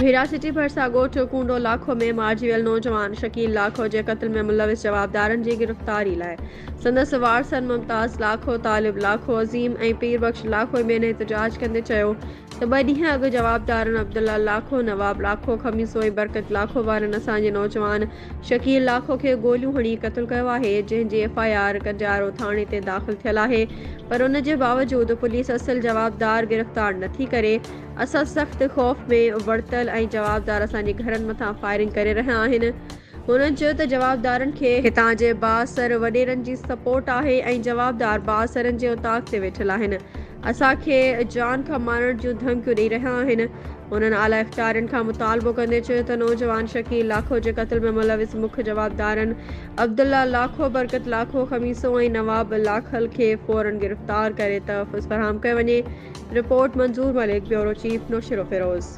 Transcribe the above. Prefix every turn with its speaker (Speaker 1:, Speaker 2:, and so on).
Speaker 1: बहिरा city भरसा ॻोठ कूंडो लाखो में मारिजी वियल नौजवान शकील लाखो जे क़त्ल में मुलविस जवाबदारनि जी गिरफ़्तारी लाइ संदसि वारसन मुमताज़ लाखो, तालिब लाखो, अज़ीम ऐं पीर बख्श लाखो ॿियनि एहतजाज कंदे चयो त 2 ॾींहं अॻु जवाबदारनि अब्दुल्ला लाखो, नवाब लाखो, खमीसो ऐं बरकत लाखो वारनि असांजे नौजवान शकील लाखो खे गोलियूं हणी क़त्ल कयो आहे, जंहिंजी FIR कंजारो थाणे ते दाख़िल थियल आहे। पर उन जे बावजूद पुलिस असल जवाबदार गिरफ़्तार नथी करे। असां सख़्त ख़ौफ़ में वरतल ऐं जवाबदार असांजे घरनि मथां फायरिंग करे रहिया आहिनि। हुननि चयो त जवाबदारनि खे हितां जे बाअसर वॾेरनि जी सपोर्ट आहे ऐं जवाबदार बाअसरनि जे उताक ते वेठल आहिनि। असांखे जान खां मारण जूं धमकियूं ॾेई रहिया आहिनि। उन्हनि आला इख़्तियारनि खां मुतालबो कंदे चयो त नौजवान शकील लाखो जे क़त्ल में मुलविस मुख्य जवाबदारनि अब्दुल्ला लाखो, बरकत लाखो, खमीसो ऐं नवाब लाखल खे फ़ौरन गिरफ़्तार करे तहफ़्फ़ुज़ फ़राहम कयो वञे। रिपोर्ट मंजूर मलिक, ब्यूरो चीफ, नौशेरो फिरोज़।